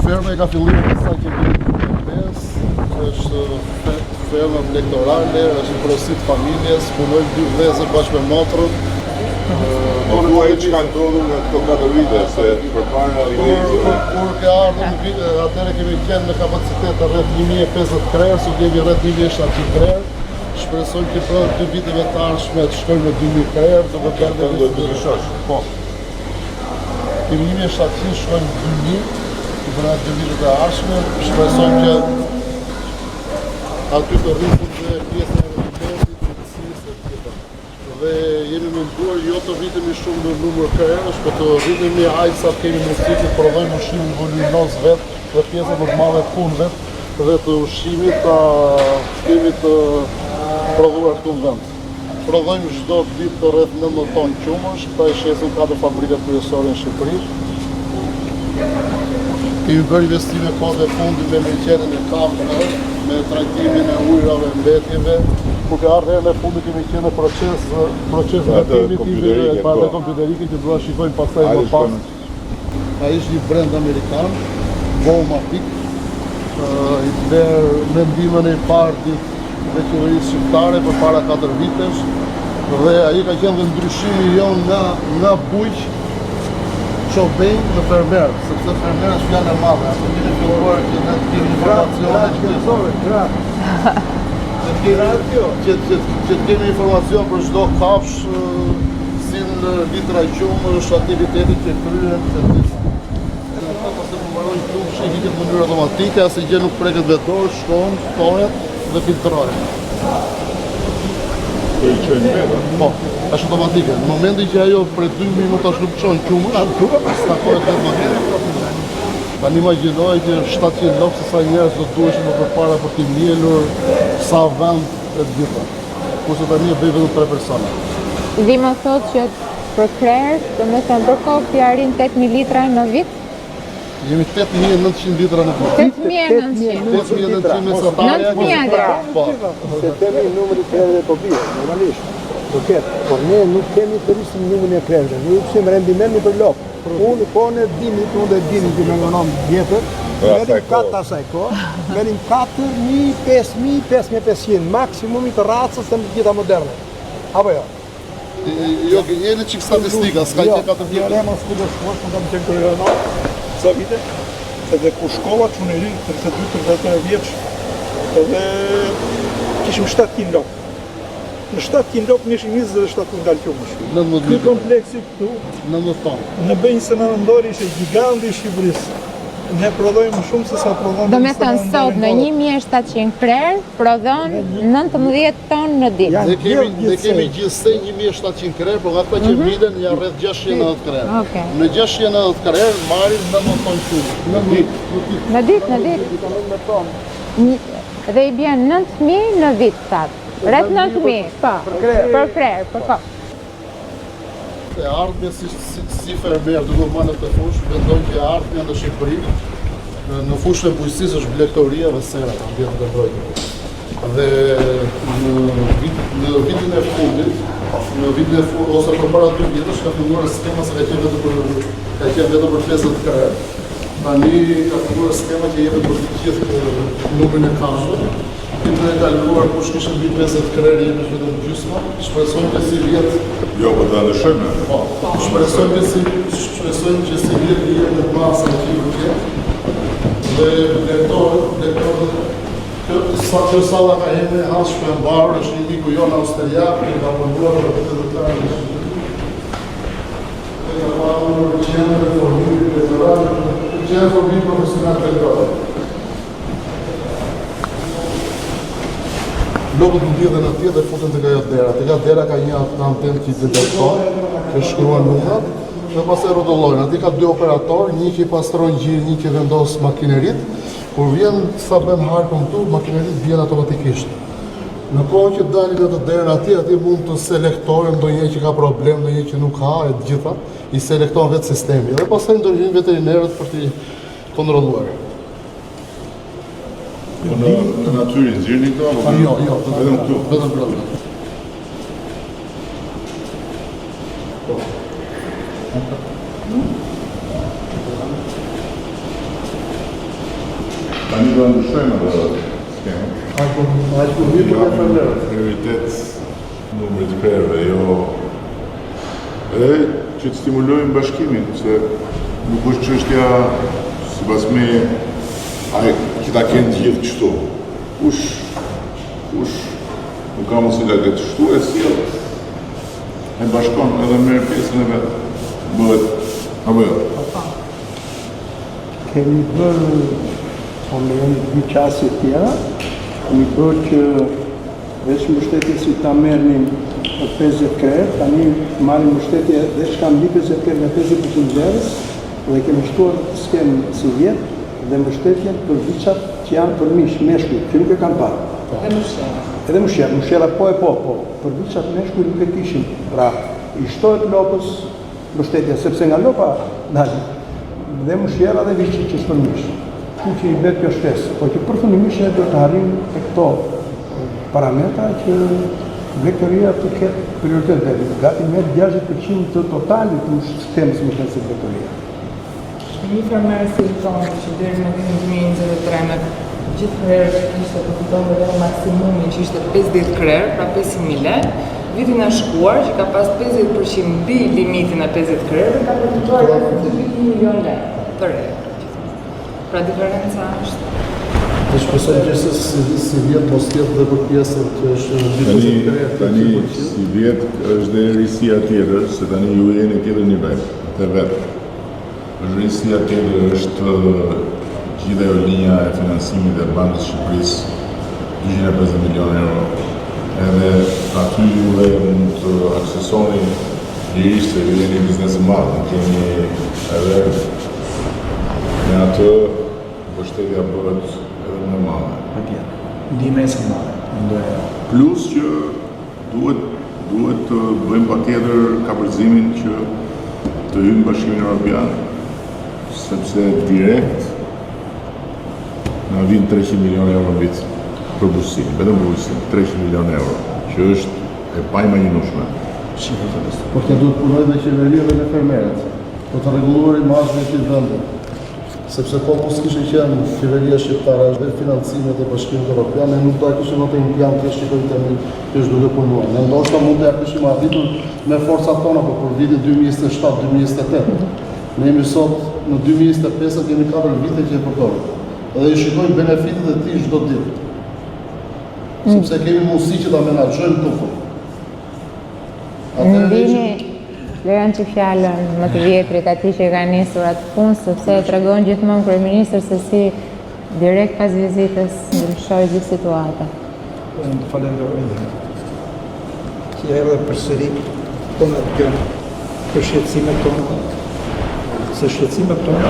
Ferma e ka filluar në sa kemi është ferma lektorale, është porosit familjes, punojnë 2 vëllezër bashkë me motrën. Po thuaj që kanë ndodhur nga këto 4 vite, se përpara Kur ke ardhur në vite, atëherë kemi qenë me kapacitet rreth 1050 krerë, sot jemi rreth 1700 krerë. Shpresojmë që pranë 2 viteve të ardhshme të shkojmë në 2000 krerë, do të bëjmë shosh. Po. Kemi 1700, shkojmë në 2000, për 2 vitet e ardhshme, shpresojmë që aty të rrisim dhe pjesën e rrëndimit, drejtësisë, etc. Dhe jemi menduar jo të rritemi shumë në numër krerësh, por të rritemi aq sa kemi mundësi të prodhojmë ushqimin voluminoz vetë dhe pjesën më të madhe të punëve dhe të ushqimit ta kemi të prodhuar këtu në vend. Prodhojmë çdo ditë të rreth 90 tonë qumësh, këta i shesin 4 fabrikat kryesore në Shqipëri. Kemi bërë investime kohë fundi me liçenën e kamave, me trajtimin e ujrave mbetjeve. Kur ka ardhur herën e fundit kemi qenë në proces hetimit të kompjuterike që do ta shikojmë pastaj më pas. Ai është një brend amerikan, Walmatic, i bërë me ndihmën e parë të qeverisë shqiptare përpara 4 vitesh, dhe ai ka qenë dhe ndryshimi jon nga bujq çobenj në fermer, sepse fermer është fjala e madhe, ato vjen filluar që ne të kemi informacione që të kemi informacion për çdo kafsh, si në litra qumësh, aktivitetit që kryen, pastaj përmbarojnë qumshi, hiqet në mënyrë automatike, asnjë gjë nuk preket vetor, shkon, ftohet dhe filtrohet. Po, është automatike. Në momentin që ajo për 2 minuta shkëlqon qumësh, stakohet vetë makina. Tani imagjinoj që 700 lopë se sa njerëz do duheshin më përpara për t'i mielur sa vend e të gjitha. Kurse tani e bëj vetëm 3 persona. Dima thot që për krerë, do me thënë për kohë të arrin 8.000 litra në vit? Jemi 8.900 litra në vit. 8.900 mesatare. 9.000. Po. Se temi numëri krerëve po bie, normalisht. Do ketë, por ne nuk kemi të rrisim numërin e krerëve. Ne ushim rendimentin për lopë. Unë po ne dini, unë dhe dini që me nënom vjetër, merim 4 asaj kohë, merim 4.000, 5.000, 5.500, maksimumi të racës të gjitha moderne. Apo jo? Jo, jeni çik statistika, s'ka që 4 vjetë. Jo, mos ku do shkosh, më kam qenë kërëno, sa vite, edhe ku shkolla çuneri 32-33 vjeç, edhe kishim 700 lopë. Në 700 lopë nishim 27 kundal qumësh. Ky kompleksi këtu, 90 tonë. në bëjnë se në nëndori ishe giganti i Shqipërisë. Ne prodhojmë shumë se sa prodhojmë. Do me thënë sot në 1700 krerë, prodhon 19 tonë në ditë. Ne kemi gjithsej 1700 krerë, por nga këta që viden janë rreth 690 krerë. Në 690 krerë marrin 90 tonë qumë. Në ditë. Dhe i bjen 9.000 në vit, thatë. Rreth 9.000, për krerë, për kohë. E ardhme si fermer, duke marrë të fushë, vendojnë që ardhme në Shqipëri, në fushën e bujqësisë është blegtoria dhe sera, ambient të brojtë. Dhe në vitin e fundit, ose përpara 2 vjetësh, ka filluar skema se ka qenë vetëm për 50 krerë. Tani ka filluar skema që jepet për të gjithë numrin e kafshëve. Këtë e kaluar, kush kishte mbi 50 krerë, jemi vetëm gjysma. Shpresojmë që si vjet. Jo, po ta lëshojmë. Po. Shpresojmë që si vjet jemi në masë që vjet. Dhe lektorët, kjo salla ka jemi as shpërmbarë, është një miku jonë austriak, që ka punuar për këtë të tërë. Dhe ka parur qenë reformimi profesional të lektorët. Lopët në bjede në tje dhe futen të ajo dera. Të ka dera ka një antenë që i detekton, që shkruan numrat, dhe pas e rodollojnë. Ati ka 2 operator, një që i pastron gjirë, një që vendos makinerit. Kur vjen sa bën harpën këtu, makinerit vjen automatikisht. Në kohën që dalin atë derën ati mund të selektojnë ndonjë që ka problem, ndonjë që nuk ka, e të gjitha, i selekton vetë sistemi. Dhe pastaj ndërhyjnë veterinerët për t'i kontrolluar. Në natyrë nxirrni këto? Jo, vetëm këtu. Vetëm brenda. Tani do ndryshojmë atë skemë. Prioritet numrit të krerëve, jo edhe që të stimulojmë bashkimin, se nuk është çështja sipas me që ta kenë të gjithë kështu. Kush nuk ka mundësi ta ketë kështu e sjell. E bashkon edhe merr pjesën e vet. Bëhet apo jo? Kemi bërë, po me jemi dy qasje tjera, kemi bërë që veç mbështetje si ta merrnim 50 krerë, tani marrim mbështetje dhe shka mbi 50 krerë me 50% verës, dhe kemi shtuar skemë si vjetë dhe mbështetjen për viçat që janë për mish, meshkuj, që nuk e kanë parë. Edhe mushera po. Për viçat meshkuj nuk e kishin. Pra, i shtohet lopës mbështetja, sepse nga lopa dalin. Dhe mushera dhe viçi që është për mish. Ku që i bet kjo shtesë. Po që përfundimisht ne do të arrim e këto parametra që vektoria të ketë prioritet. Gati me 60% të totalit të sistemës me të vektoria. Një fermerë si i tonë që deri në vitin 2023 me gjithë krerë ishte përfiton dhe maksimumi që ishte 50 krerë, pra 500.000 lekë, vitin e shkuar që ka pas 50% mbi limitin e 50 krerë dhe ka përfituar dhe 1 milion lekë të re. Pra diferenca është. Dhe shpesoj gjithës si vjetë mos tjetë dhe për pjesën që është 20 krerë. Tani si vjetë është dhe risia tjetër, se tani ju jeni tjetër një vend, të vetë. Risia tjetër është gjithë ajo linja e finansimit e Bankës Shqipërisë, 250 milion euro. Edhe aty juve mund të aksesoni lirisht se ju jeni biznes i madh, keni edhe me atë mbështetja bëhet edhe më e madhe. Ndihmë e madhe. Plus që duhet të bëjmë patjetër kapërcimin që të hyjmë Bashkimin Evropian, sepse direkt na vin 300 milion euro në vit për bujqësim, vetëm bujqësim, 300 milion euro, që është e paimaginueshme. Por të duhet punoj dhe qeveria dhe me fermerët, po të rregulluar imazhin e këtij vendi. Sepse po mos kishte qenë qeveria shqiptare dhe financimet e Bashkimit Evropian, ne nuk do të kishim atë impian të shqiptarit që është duke punuar. Ne ndoshta mund të ja kishim arritur me forcat tona, por për vitin 2027-2028. Ne jemi sot në 2025 kemi 4 vite që e përdorim. Edhe i shikojmë benefitet e tij çdo ditë. Sepse kemi mundësi që ta menaxhojmë tufën. Ndini, lejon që fjallën më të vjetrit ati që ka nisur atë punë, sepse tregon gjithmonë kryeministri se si direkt pas vizitës ndryshoi gjithë situata. Unë të falenderoj dhe që erdhe përsëri tonë të gjënë për shqetësimet tonë, se shqetësimet tonë,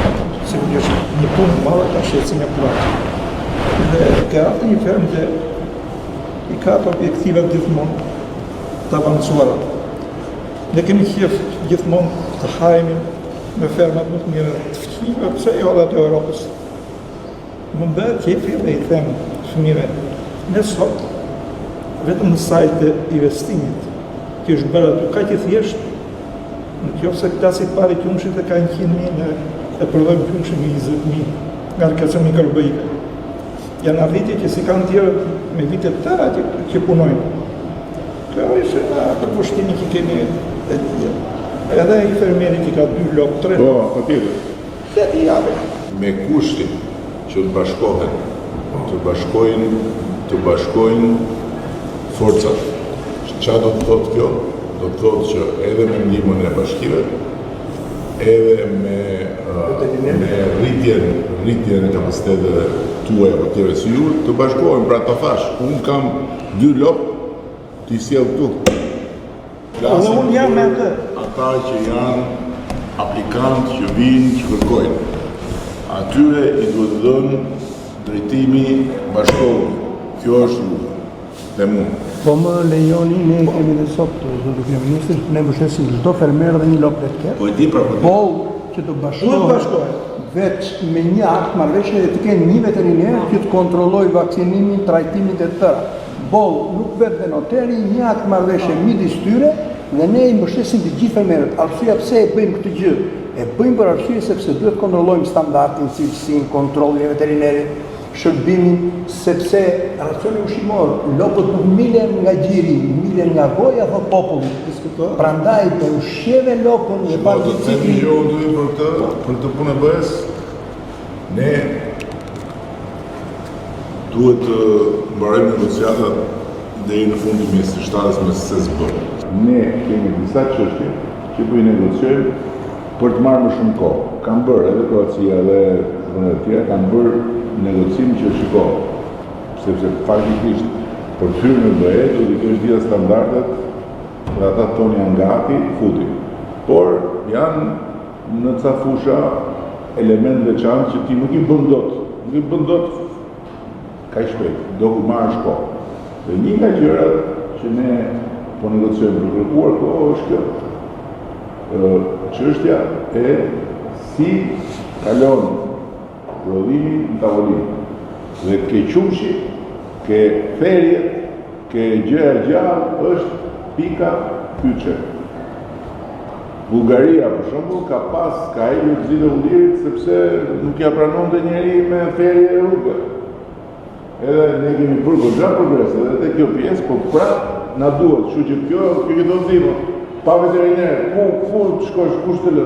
sigurisht një punë madhe ka shqetësime private. Dhe ka ardhur një fermë që i ka ato objektivat gjithmonë të avancuara. Ne kemi qejf gjithmonë të hajemi me fermat më të mira të fqinjve, pse jo edhe të Europës. Më bëhet qefi dhe i them fëmijëve, ne sot vetëm në sajt e investimit që është bërë aty kaq i thjeshtë, në qoftë se klasi pari qumshit e ka 100.000, ne e prodhojmë qumshin me 20.000 nga rkesa mikrobiike. Janë arritje që si kanë tjerë me vite të tëra që punojnë. Kjo është për pushtimi që kemi e tjerë. Edhe i fermerit që ka 2 lopë, 3 lopë. Po, patjetër. Se ti jave. Me kushtin që të bashkohen, të bashkojnë forcat. Çfarë do të thotë kjo? Do të thotë që edhe me ndihmën e bashkive, edhe me rritjen e kapaciteteve tuaj apo tjere si ju, të bashkohen. Pra të thash, unë kam 2 lopë, t'i sjell këtu. Dhe unë jam me të. Ata që janë aplikantë që vinë, që kërkojnë. Atyre i duhet dhënë drejtimi bashkohur. Kjo është rruga. Dhe mund. Po më lejoni, ne kemi dhe sot, zotë kryeministri, ne mbështesim çdo fermer dhe një lopë të ketë. Po e di pra po. Po që të bashkohen veç me një akt marrëveshje dhe të kenë një veteriner që të kontrollojë vaksinimin, trajtimin e tëra. Boll nuk vetë dhe noteri, një akt marrëveshje midis tyre dhe ne i mbështesim të gjithë fermerët. Arsyeja pse e bëjmë këtë gjë? E bëjmë për arsye sepse duhet kontrollojmë standardin, cilësinë, kontrollin e veterinerit. shërbimin, sepse racioni ushqimor, lopët nuk milen nga gjiri, milen nga goja, thot populli. Prandaj të ushqeve lopën dhe pa ricikli. Për të punë bëhes, ne duhet të mbarojmë negociatat deri në fund të mesë të shtatës me SSB. Ne kemi disa çështje që po i negociojmë për të marrë më shumë kohë. Kanë bërë edhe Kroacia dhe vendet tjera kanë bërë negocim që shikohet, sepse faktikisht për të hyrë në BE do të kesh disa standardet dhe ata tonë janë gati, futi. Por janë në ca fusha elementë veçantë që ti nuk i bën dot kaq shpejt, do ku marrësh kohë. Dhe një nga gjërat që ne po negociojmë për kërkuar kohë është kjo. Çështja e si kalon prodhimi në tavolinë. Dhe ke qumshi, ke ferjet, ke gjëja gjallë është pika kyçe. Bullgaria, për shembull, ka hequr Gzim e Ullirit sepse nuk ja pranonte njeri me ferje e rrugë. Edhe ne kemi bërë goxha progrese edhe te kjo pjesë, po prapë na duhet, kështu që kjo që do ndihmë. Pa veteriner, ku të shkosh, kush të lë?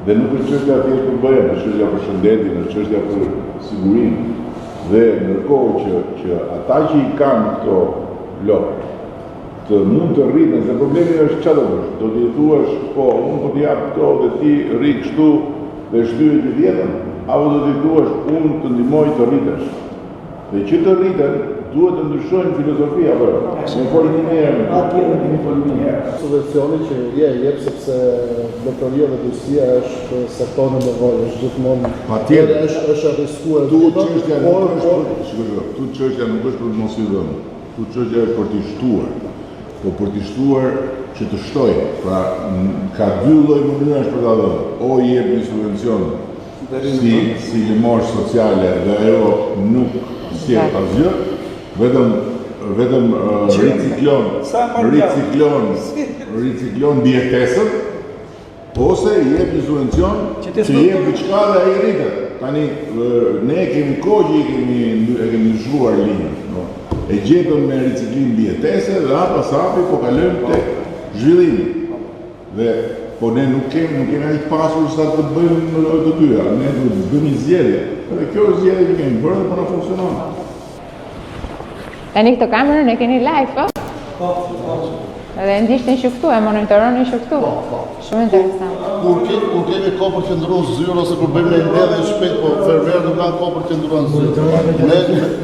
Dhe nuk është çështja thjesht për BE-n, është çështja për shëndetin, është çështja për sigurinë. Dhe ndërkohë që ata që i kanë këto lopë të mund të rriten, se problemi është çfarë do bësh? Do t'i thuash, po, unë po t'i jap këto dhe ti rri kështu dhe shtyje të vjetën, apo do t'i thuash, unë të ndihmoj të rritesh. Dhe që të rriten, duhet të ndryshojnë filozofia, apo jo? Ne folim një herë, atje kemi folur një herë. Subvencioni që je jep sepse Metrovia dhe Busia është sektor në nevojë, është gjithmonë patjetër është arriskuar. Tu çështja nuk është për mos i dhënë. Tu çështja është për t'i shtuar. Po për t'i shtuar që të shtojë. Pra ka dy lloj mënyrash për ta dhënë. O i jep një subvencion si limosh sociale dhe ajo nuk sjell asgjë, vetëm riciklon bjetesën, ose i jep një subvencion që jep diçka dhe ai rritet. Tani ne kemi kohë që e kemi ndryshuar linjën. E gjetëm me riciklim bjetese dhe pas hapi po kalojmë tek zhvillimi. Dhe po ne nuk kemi ai pasur sa të bëjmë të dyja, ne duhet të bëjmë një zgjedhje. Dhe kjo është zgjedhja që kemi bërë dhe po na funksionon. Tani këtë kamerën e keni live, po? Po. Edhe ndishtin që këtu, e monitoroni që këtu. Shumë interesant. Kur kemi kohë për qëndruar zyrë ose për bëjmë një ndedhe shpejt, po fermerët nuk kanë kohë për qëndruar zyrë.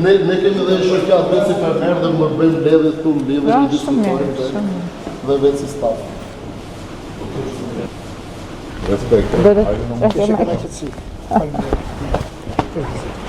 Ne kemi dhe shoqat vetë si fermerë dhe më bëjmë ndedhe këtu, ndedhe që diskutojmë dhe vetë si staf. Respekt. Do të